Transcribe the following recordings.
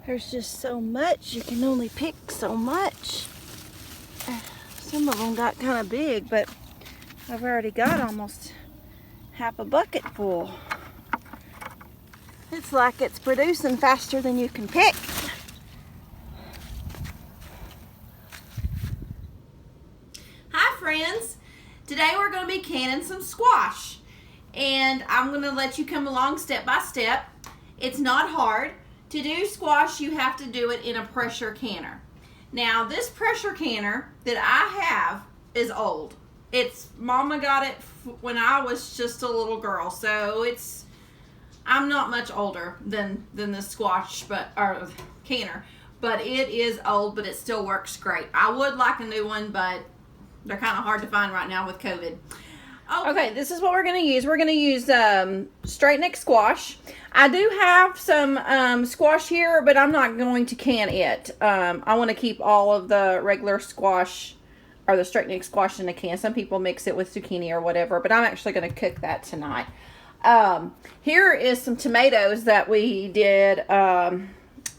There's just so much. You can only pick so much. Some of them got kind of big, but I've already got almost half a bucket full. It's like it's producing faster than you can pick. Hi friends, today we're going to be canning some squash, and I'm going to let you come along step by step. It's not hard. To do squash, you have to do it in a pressure canner. Now this pressure canner that I have is old. Mama got it when I was just a little girl, so I'm not much older than the squash or canner, but it is old, but it still works great. I would like a new one, but they're kind of hard to find right now with COVID. Okay, this is what we're going to use. We're going to use straight neck squash. I do have some squash here, but I'm not going to can it. I want to keep all of the regular squash or the straight neck squash in a can. Some people mix it with zucchini or whatever, but I'm actually going to cook that tonight. Here is some tomatoes that we did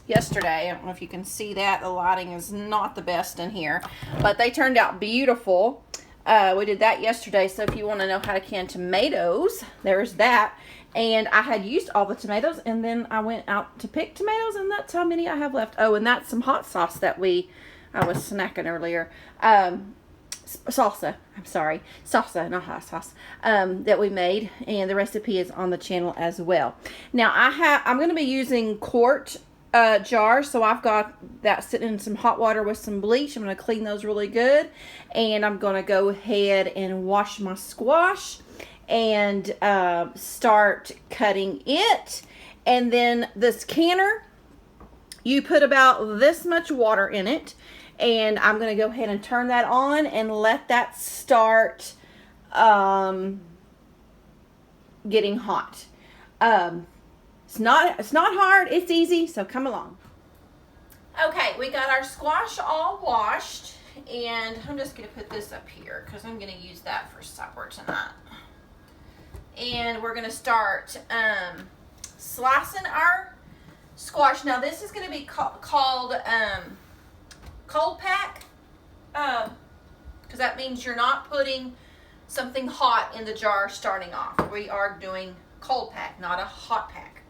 yesterday. I don't know if you can see that. The lighting is not the best in here, but they turned out beautiful. We did that yesterday, so if you want to know how to can tomatoes, there's that. And I had used all the tomatoes, and then I went out to pick tomatoes, and that's how many I have left. Oh, and that's some hot sauce that I was snacking earlier. Salsa, not hot sauce, that we made, and the recipe is on the channel as well. Now I'm going to be using quart jars, so I've got that sitting in some hot water with some bleach. I'm going to clean those really good, and I'm going to go ahead and wash my squash and start cutting it. And then this canner, you put about this much water in it, and I'm going to go ahead and turn that on and let that start getting hot. It's not hard, it's easy, so come along. Okay, we got our squash all washed, and I'm just going to put this up here because I'm going to use that for supper tonight. And we're going to start slicing our squash. Now this is going to be called cold pack, because that means you're not putting something hot in the jar starting off. We are doing cold pack, not a hot pack.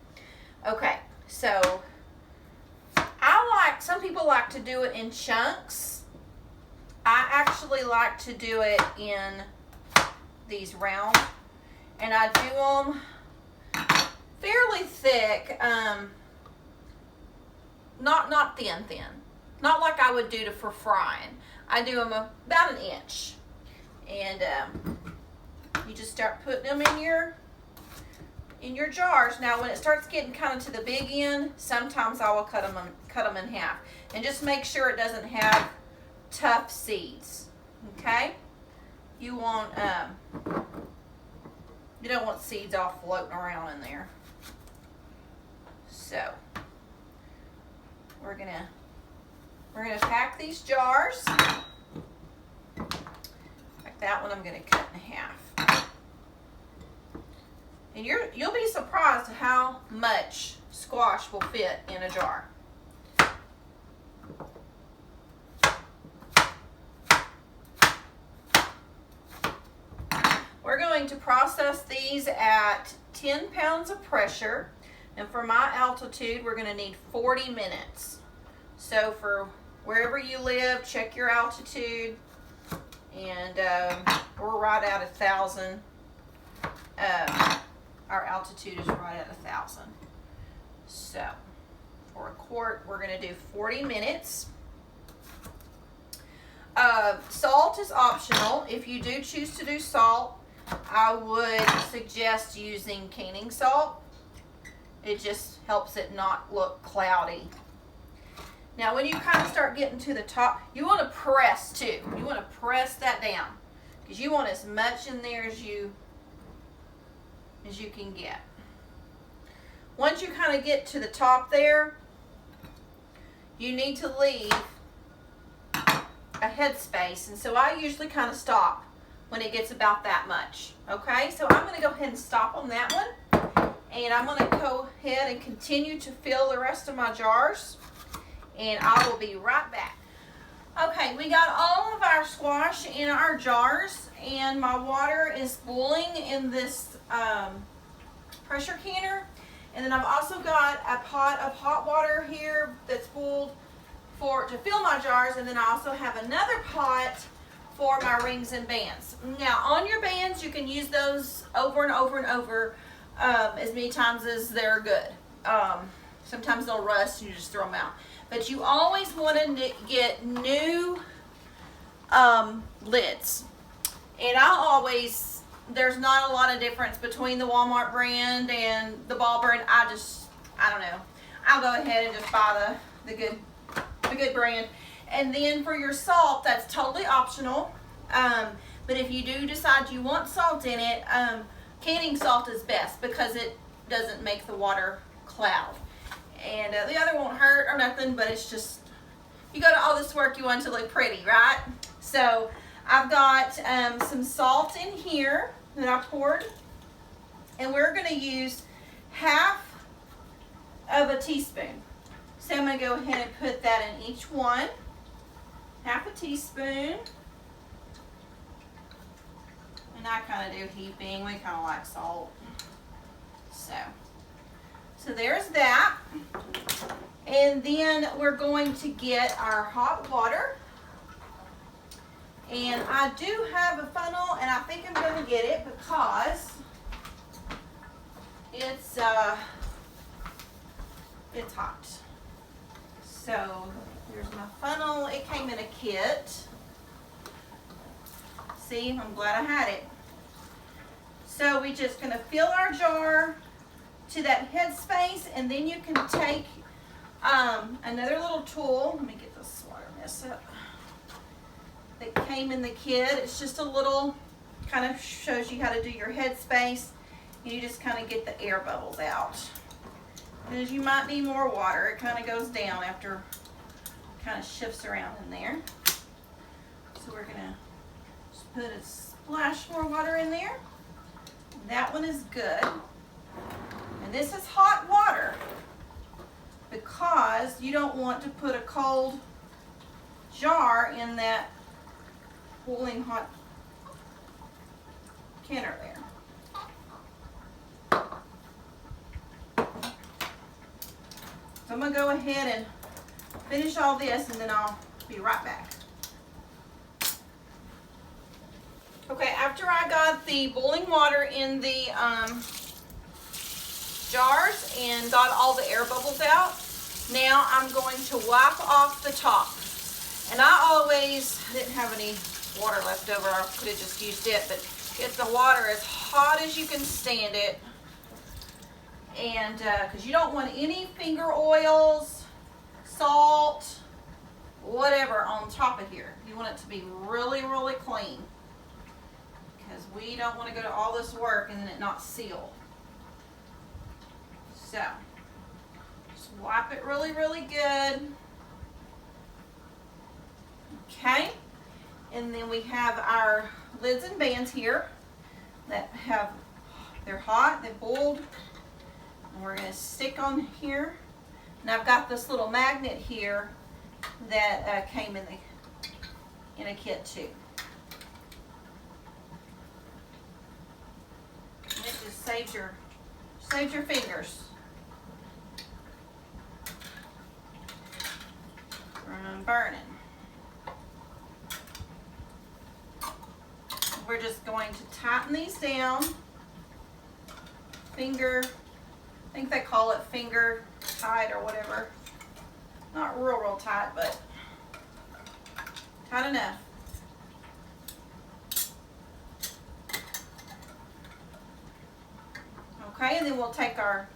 Okay, so some people like to do it in chunks. I actually like to do it in these round, and I do them fairly thick, not thin, not like I would do for frying. I do them about an inch, and you just start putting them in your jars. Now when it starts getting kind of to the big end, sometimes I will cut them in half, and just make sure it doesn't have tough seeds. Okay, you don't want seeds all floating around in there. So we're gonna pack these jars. Like that one, I'm gonna cut in half. And you'll be surprised how much squash will fit in a jar. We're going to process these at 10 pounds of pressure, and for my altitude, we're going to need 40 minutes. So for wherever you live, check your altitude, and we're right at 1,000. Our altitude is right at 1,000. So for a quart, we're going to do 40 minutes. Salt is optional. If you do choose to do salt, I would suggest using canning salt. It just helps it not look cloudy. Now when you kind of start getting to the top, you want to press too. You want to press that down, because you want as much in there as you can get. Once you kind of get to the top there, you need to leave a headspace, and so I usually kind of stop when it gets about that much. Okay, so I'm going to go ahead and stop on that one, And I'm going to go ahead and continue to fill the rest of my jars, and I will be right back. Okay, we got all of our squash in our jars, and my water is boiling in this pressure canner. And then I've also got a pot of hot water here that's boiled to fill my jars, and then I also have another pot for my rings and bands. Now on your bands, you can use those over and over and over as many times as they're good. Sometimes they'll rust and you just throw them out. But you always want to get new lids. And there's not a lot of difference between the Walmart brand and the Ball brand. I don't know. I'll go ahead and just buy the good brand. And then for your salt, that's totally optional. But if you do decide you want salt in it, canning salt is best because it doesn't make the water cloud. And the other won't hurt or nothing, but it's just, you go to all this work, you want it to look pretty, right? So I've got some salt in here that I poured, and we're going to use half of a teaspoon. So I'm going to go ahead and put that in each one. Half a teaspoon. And I kind of do heaping. We kind of like salt. So there's that. And then we're going to get our hot water. And I do have a funnel, and I think I'm going to get it because it's hot. So here's my funnel. It came in a kit. See, I'm glad I had it. So we're just going to fill our jar to that head space, and then you can take another little tool. Let me get this water mess up. That came in the kit. It's just a little, kind of shows you how to do your head space. You just kind of get the air bubbles out. Because you might need more water. It kind of goes down after, kind of shifts around in there. So we're going to just put a splash more water in there. That one is good. And this is hot water because you don't want to put a cold jar in that boiling hot canner there. So I'm going to go ahead and finish all this, and then I'll be right back. Okay, after I got the boiling water in the jars and got all the air bubbles out, now I'm going to wipe off the top. And I didn't have any water left over. I could have just used it, but get the water as hot as you can stand it. And because you don't want any finger oils, salt, whatever on top of here. You want it to be really, really clean. Because we don't want to go to all this work and then it not seal. So, just wipe it really, really good. Okay, and then we have our lids and bands here that they're hot, they boiled, and we're going to stick on here. And I've got this little magnet here that came in a kit too. And it just saves your fingers from burning. We're just going to tighten these down. I think they call it finger tight or whatever. Not real tight, but tight enough. Okay, and then we'll take our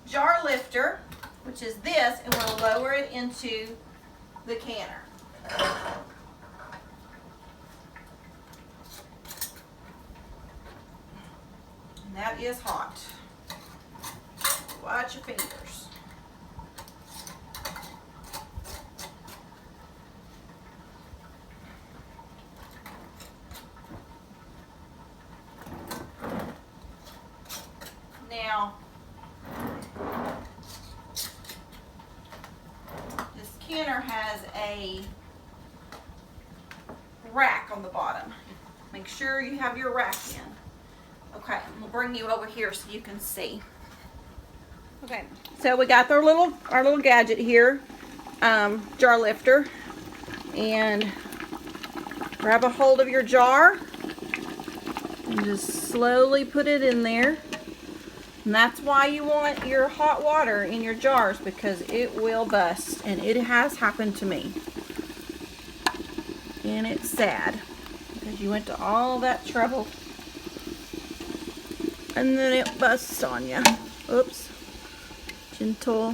jar lifter, which is this, and we'll lower it into the canner. And that is hot. Watch your fingers. Now, canner has a rack on the bottom. Make sure you have your rack in. Okay, I'm gonna bring you over here so you can see. Okay, so we got our little gadget here, jar lifter, and grab a hold of your jar and just slowly put it in there. And that's why you want your hot water in your jars, because it will bust, and it has happened to me. And it's sad because you went to all that trouble and then it busts on you. Oops. Gentle.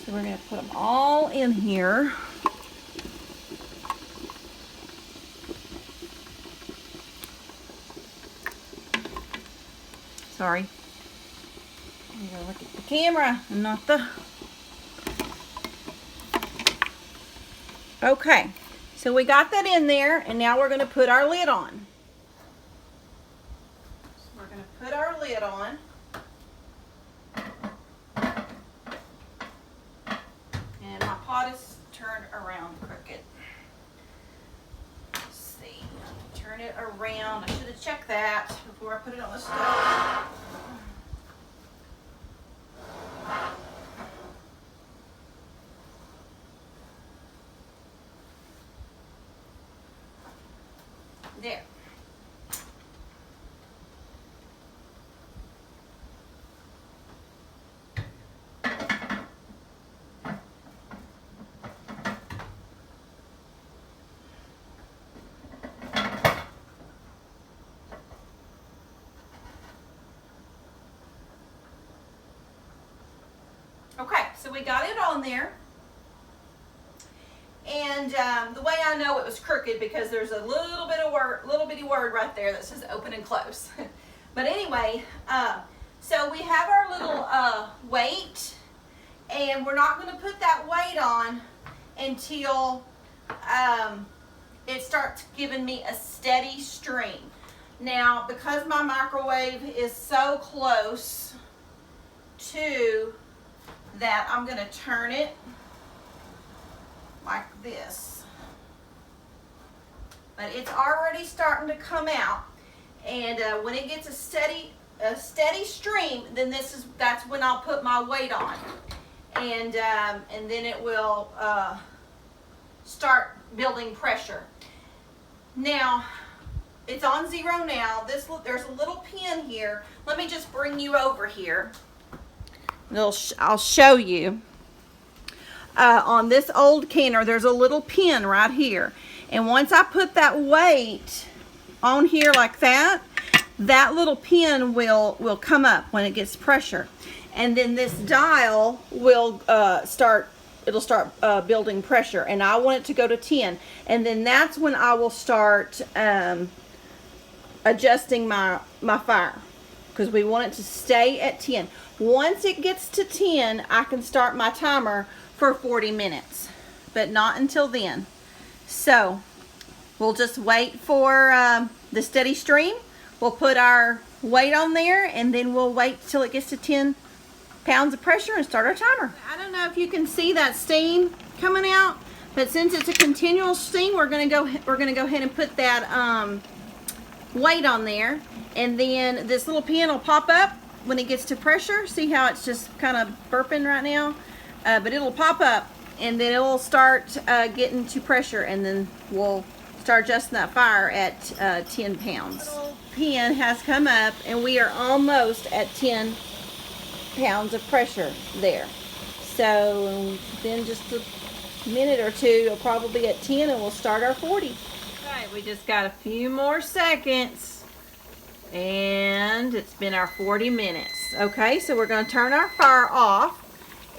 So we're going to put them all in here. Sorry. I'm going to look at the camera and not the... Okay, so we got that in there, and now we're going to put our lid on. So we're going to put our lid on. And my pot is turned around crooked. Let's see, turn it around. I should have checked that before I put it on the stove. There. Okay, so we got it on there. And the way I know it was crooked, because there's a little bitty word right there that says open and close. But anyway, so we have our little weight, and we're not going to put that weight on until it starts giving me a steady stream. Now, because my microwave is so close to that, I'm going to turn it like this. But it's already starting to come out, and when it gets a steady stream, then that's when I'll put my weight on, and then it will start building pressure. Now it's on 0 now. There's a little pin here. Let me just bring you over here. I'll show you. On this old canner, there's a little pin right here, and once I put that weight on here like that, that little pin will come up when it gets pressure, and then this dial will start building pressure, and I want it to go to 10, and then that's when I will start adjusting my fire, because we want it to stay at 10. Once it gets to 10, I can start my timer for 40 minutes, but not until then. So we'll just wait for the steady stream. We'll put our weight on there, and then we'll wait till it gets to 10 pounds of pressure and start our timer. I don't know if you can see that steam coming out, but since it's a continual steam, we're gonna go ahead and put that weight on there, and then this little pin will pop up when it gets to pressure. See how it's just kind of burping right now? But it'll pop up, and then it will start getting to pressure, and then we'll start adjusting that fire at 10 pounds. The little pin has come up, and we are almost at 10 pounds of pressure there. So then just a minute or two, we'll probably be at 10, and we'll start our 40. All right, we just got a few more seconds, and it's been our 40 minutes. Okay, so we're going to turn our fire off,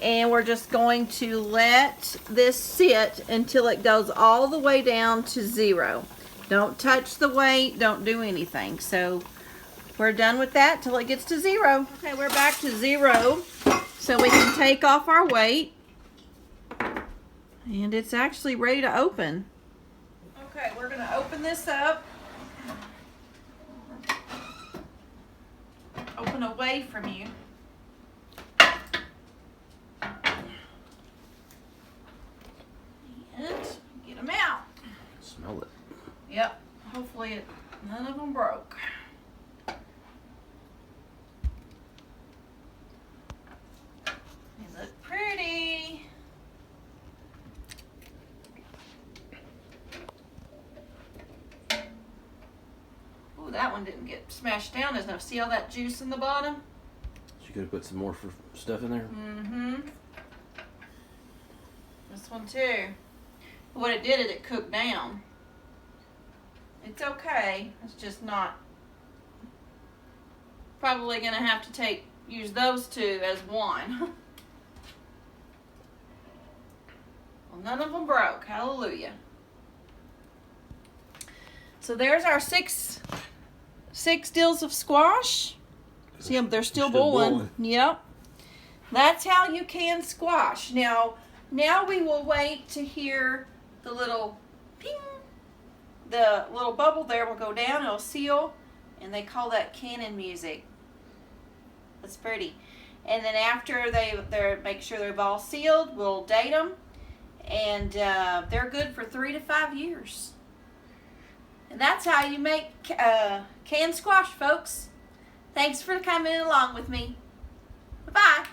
and we're just going to let this sit until it goes all the way down to 0. Don't touch the weight, don't do anything. So we're done with that till it gets to 0. Okay, we're back to 0, so we can take off our weight, and it's actually ready to open. Okay, we're going to open this up. Open away from you. None of them broke. They look pretty. Oh, that one didn't get smashed down enough. See all that juice in the bottom? You could have put some more stuff in there. Mm-hmm. This one too. What it did is it cooked down. It's okay. It's just not. Probably gonna have to use those two as one. Well, none of them broke. Hallelujah. So there's our six deals of squash. See them? They're still boiling. Yep. That's how you can squash. Now we will wait to hear the little ping. The little bubble there will go down. It'll seal, and they call that cannon music. That's pretty. And then after they make sure they've all sealed, we'll date them, and they're good for 3 to 5 years. And that's how you make canned squash, folks. Thanks for coming along with me. Bye-bye.